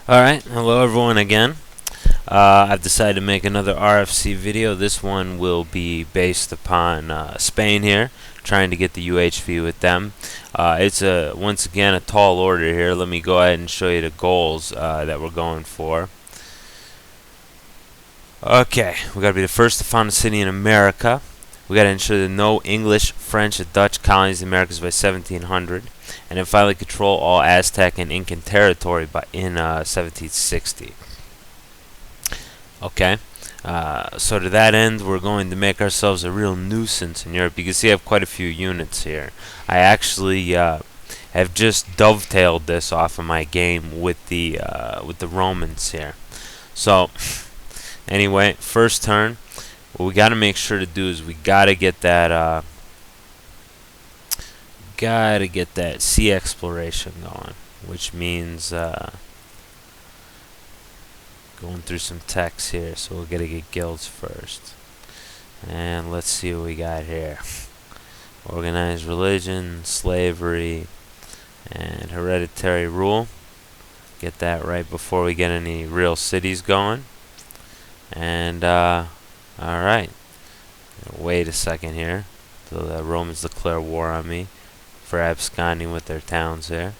Alright, hello everyone again. I've decided to make another RFC video. This one will be based upon Spain here, trying to get the UHV with them. It's once again a tall order here. Let me go ahead and show you the goals that we're going for. Okay, we gotta be the first to found a city in America. We gotta ensure that no English, French, or Dutch colonies in the Americas by 1700, and then finally control all Aztec and Incan territory in 1760. Okay, so to that end, we're going to make ourselves a real nuisance in Europe. You can see I have quite a few units here. I actually have just dovetailed this off of my game with the Romans here. So anyway, first turn, what we got to make sure to do is we got to get that sea exploration going, which means going through some techs here. So we're gonna get guilds first, and let's see what we got here. Organized religion, slavery, and hereditary rule. Get that right before we get any real cities going. And alright, wait a second here till the Romans declare war on me for absconding with their towns there.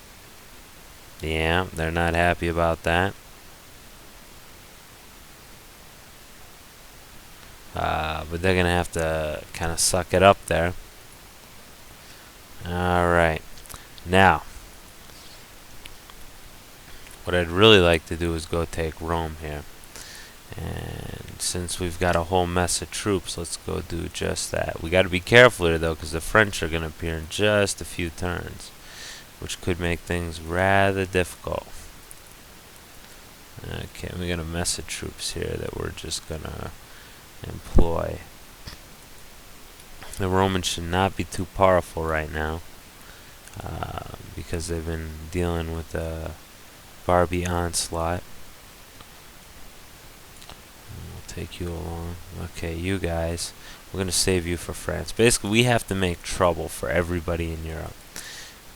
Yeah, they're not happy about that. But they're gonna have to kind of suck it up there. Alright, now what I'd really like to do is go take Rome here. And since we've got a whole mess of troops, let's go do just that. We got to be careful here though, because the French are going to appear in just a few turns, which could make things rather difficult. Okay, we got a mess of troops here that we're just going to employ. The Romans should not be too powerful right now, because they've been dealing with a Barbie onslaught. Take you along. Okay, you guys, we're going to save you for France. Basically, we have to make trouble for everybody in Europe,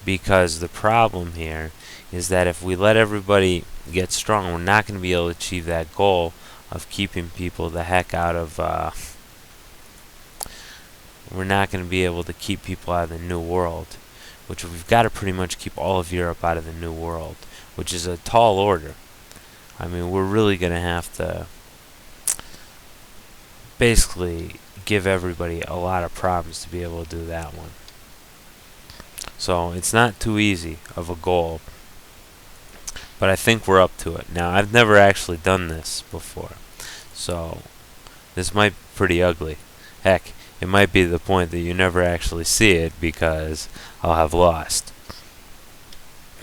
because the problem here is that if we let everybody get strong, we're not going to be able to achieve that goal of keeping people the heck out of we're not going to be able to keep people out of the New World, which we've got to pretty much keep all of Europe out of the New World, which is a tall order. I mean, we're really going to have to basically give everybody a lot of problems to be able to do that one. So it's not too easy of a goal, but I think we're up to it. Now, I've never actually done this before, so this might be pretty ugly. Heck, it might be the point that you never actually see it because I'll have lost.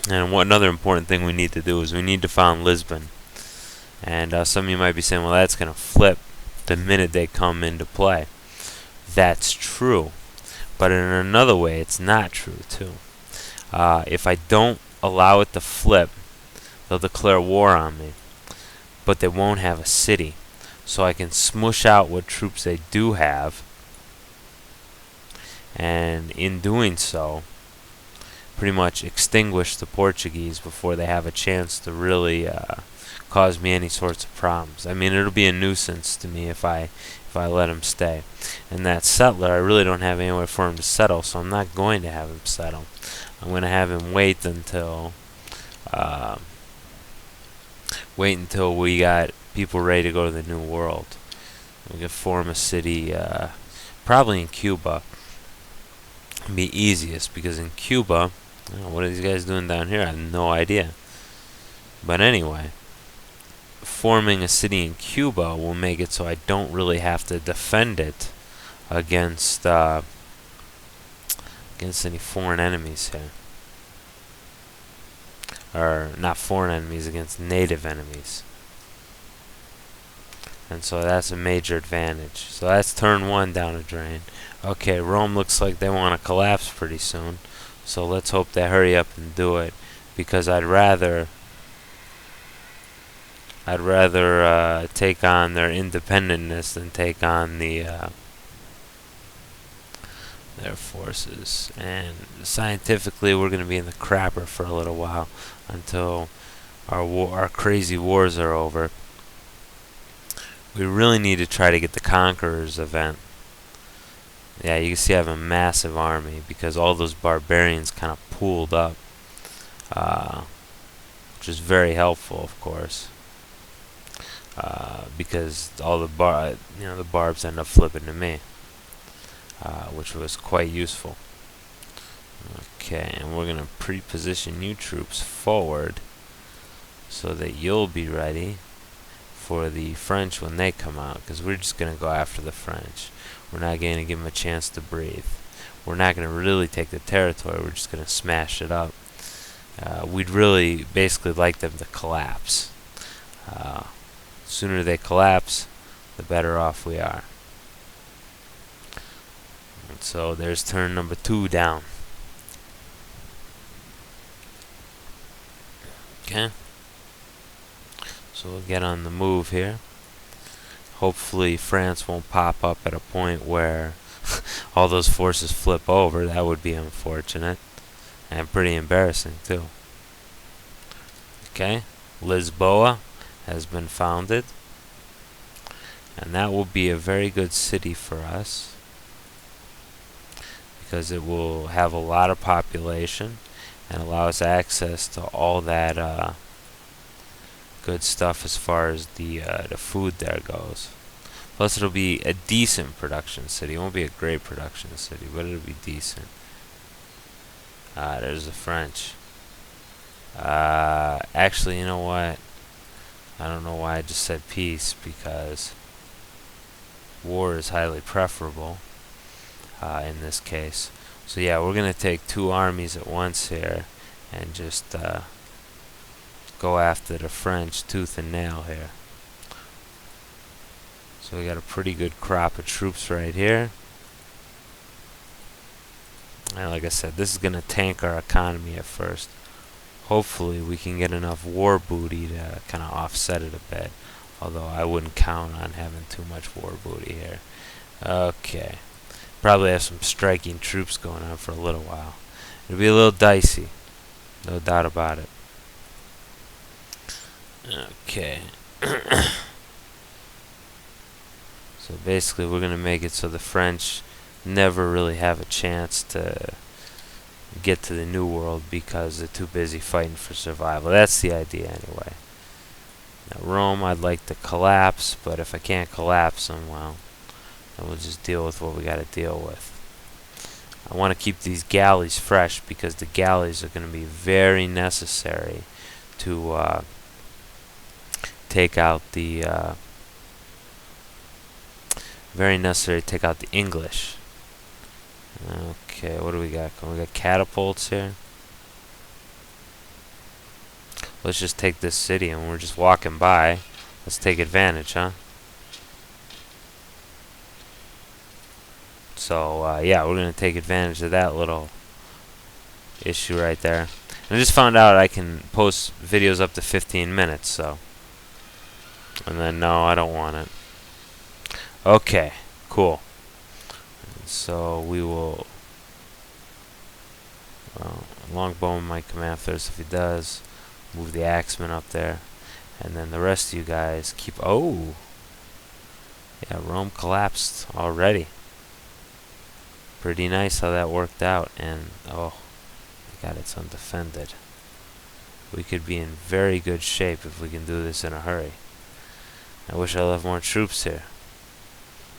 And another important thing we need to do is we need to found Lisbon. And some of you might be saying, well, that's going to flip the minute they come into play. That's true, but in another way it's not true too. If I don't allow it to flip, they'll declare war on me, but they won't have a city, so I can smush out what troops they do have, and in doing so pretty much extinguish the Portuguese before they have a chance to really cause me any sorts of problems. I mean, it'll be a nuisance to me if I let him stay. And that settler, I really don't have anywhere for him to settle, so I'm not going to have him settle. I'm going to have him wait until we got people ready to go to the New World. We could form a city, probably in Cuba. It'd be easiest, because in Cuba, what are these guys doing down here? I have no idea. But anyway, forming a city in Cuba will make it so I don't really have to defend it against any foreign enemies here. Or not foreign enemies, against native enemies. And so that's a major advantage. So that's turn one down a drain. Okay, Rome looks like they want to collapse pretty soon. So let's hope they hurry up and do it, because I'd rather take on their independentness than take on their forces. And scientifically, we're going to be in the crapper for a little while until our crazy wars are over, we really need to try to get the Conquerors event. Yeah, you can see I have a massive army because all those barbarians kind of pooled up, which is very helpful, of course, because all the the barbs end up flipping to me, which was quite useful. Okay, and we're gonna pre-position you troops forward so that you'll be ready for the French when they come out, because we're just gonna go after the French. We're not going to give them a chance to breathe. We're not going to really take the territory. We're just going to smash it up. We'd really basically like them to collapse. Sooner they collapse, the better off we are. And so there's turn number 2 down. Okay. So we'll get on the move here. Hopefully France won't pop up at a point where all those forces flip over. That would be unfortunate and pretty embarrassing too. Okay, Lisboa has been founded, and that will be a very good city for us because it will have a lot of population and allow us access to all that good stuff as far as the food there goes. Plus, it'll be a decent production city. It won't be a great production city, but it'll be decent. There's the French. Actually, you know what? I don't know why I just said peace, because war is highly preferable in this case. So yeah, we're going to take 2 armies at once here and just go after the French tooth and nail here. So we got a pretty good crop of troops right here. And like I said, this is going to tank our economy at first. Hopefully we can get enough war booty to kind of offset it a bit. Although I wouldn't count on having too much war booty here. Okay. Probably have some striking troops going on for a little while. It'll be a little dicey. No doubt about it. Okay. So basically we're going to make it so the French never really have a chance to get to the New World because they're too busy fighting for survival. That's the idea anyway. Now Rome I'd like to collapse, but if I can't collapse them, well, then we'll just deal with what we got to deal with. I want to keep these galleys fresh because the galleys are going to be very necessary to take out the English. Okay, what do we got? We got catapults here. Let's just take this city, and we're just walking by. Let's take advantage, huh? So, yeah, we're going to take advantage of that little issue right there. And I just found out I can post videos up to 15 minutes, so. And then, no, I don't want it. Okay, cool. So we will. Well, Longbowman might come after us if he does. Move the Axemen up there, and then the rest of you guys keep. Oh, yeah, Rome collapsed already. Pretty nice how that worked out, and oh, my God, it's undefended. We could be in very good shape if we can do this in a hurry. I wish I left more troops here.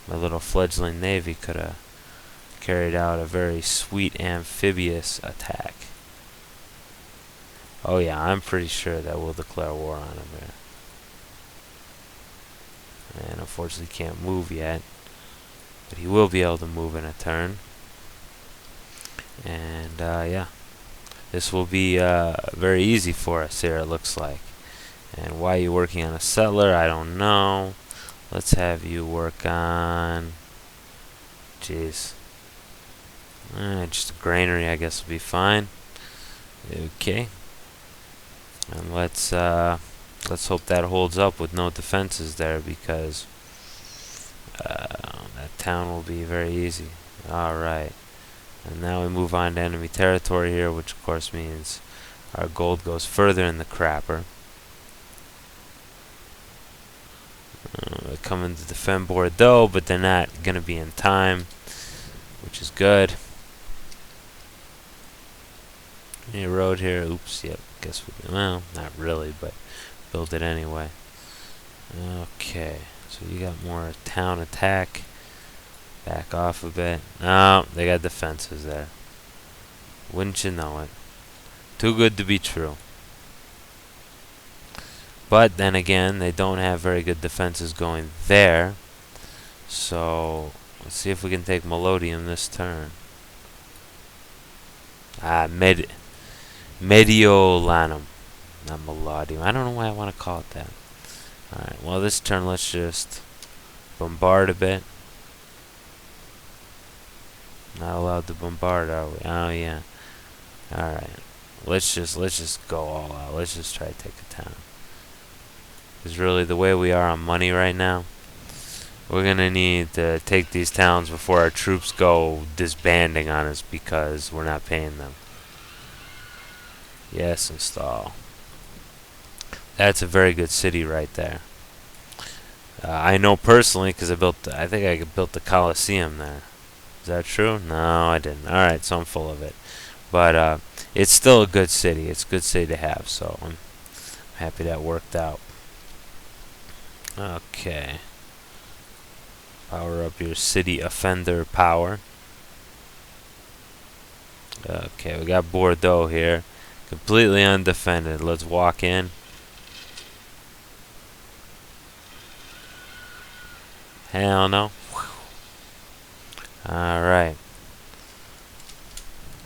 My little fledgling navy could have carried out a very sweet amphibious attack. Oh yeah, I'm pretty sure that we'll declare war on him here. And unfortunately can't move yet, but he will be able to move in a turn. And yeah, this will be very easy for us here, it looks like. And why are you working on a settler? I don't know. Let's have you work on, jeez, just a granary, I guess will be fine. Okay, and let's hope that holds up with no defenses there, because that town will be very easy. All right, and now we move on to enemy territory here, which of course means our gold goes further in the crapper. coming to defend Bordeaux, but they're not going to be in time, which is good. Any road here? Oops, yep. Guess we, well, not really, but build it anyway. Okay, so you got more town attack. Back off a bit. No, they got defenses there. Wouldn't you know it? Too good to be true. But then again, they don't have very good defenses going there. So let's see if we can take Melodium this turn. Mediolanum, not Melodium. I don't know why I want to call it that. Alright, well this turn let's just bombard a bit. Not allowed to bombard, are we? Oh yeah. Alright. Let's just go all out. Let's just try to take a town. Because really the way we are on money right now, we're gonna need to take these towns before our troops go disbanding on us because we're not paying them. Yes, install. That's a very good city right there. I know personally because I think I built the Colosseum there. Is that true? No, I didn't. Alright, so I'm full of it. But it's still a good city. It's a good city to have, so I'm happy that worked out. Okay. Power up your city offender power. Okay, we got Bordeaux here. Completely undefended. Let's walk in. Hell no. Alright.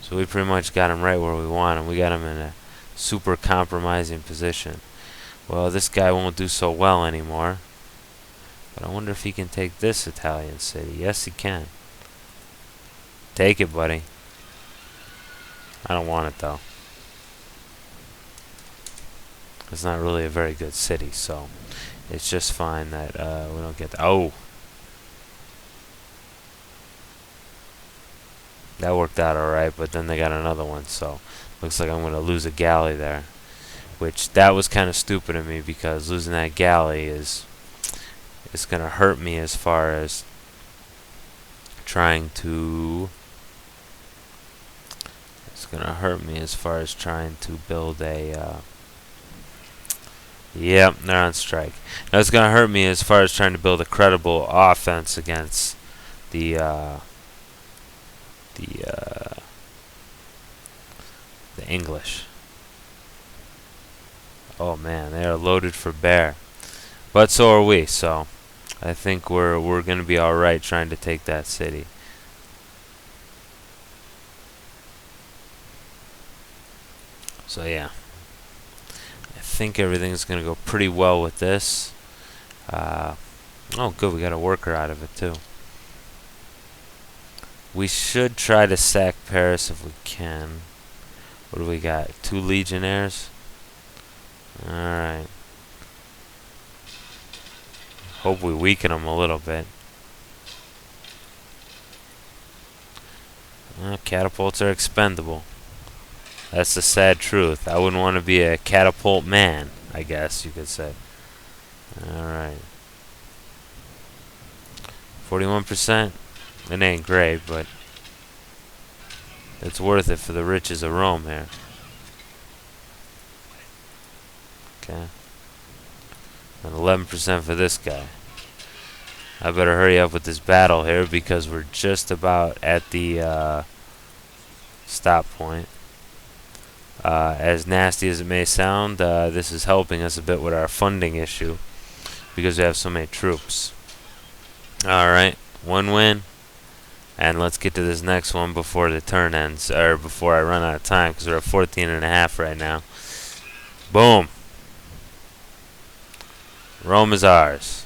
So we pretty much got him right where we want him. We got him in a super compromising position. Well, this guy won't do so well anymore. But I wonder if he can take this Italian city. Yes, he can. Take it, buddy. I don't want it, though. It's not really a very good city, so it's just fine that we don't get... Oh! That worked out alright, but then they got another one, so looks like I'm going to lose a galley there. Which, that was kind of stupid of me, because losing that galley is going to hurt me as far as trying to... It's going to hurt me as far as trying to build a... Yep, they're on strike. Now it's going to hurt me as far as trying to build a credible offense against the English. Oh man, they are loaded for bear. But so are we, so I think we're going to be all right trying to take that city. So yeah, I think everything's going to go pretty well with this. Oh good, we got a worker out of it too. We should try to sack Paris if we can. What do we got? 2 legionnaires? Alright. Hope we weaken them a little bit. Catapults are expendable. That's the sad truth. I wouldn't want to be a catapult man, I guess you could say. Alright. 41%? It ain't great, but it's worth it for the riches of Rome here. Okay. And 11% for this guy. I better hurry up with this battle here because we're just about at the stop point. As nasty as it may sound, this is helping us a bit with our funding issue because we have so many troops. Alright, 1 win. And let's get to this next one before the turn ends, or before I run out of time, because we're at 14.5 right now. Boom! Rome is ours.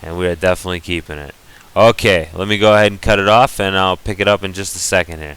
And we are definitely keeping it. Okay, let me go ahead and cut it off, and I'll pick it up in just a second here.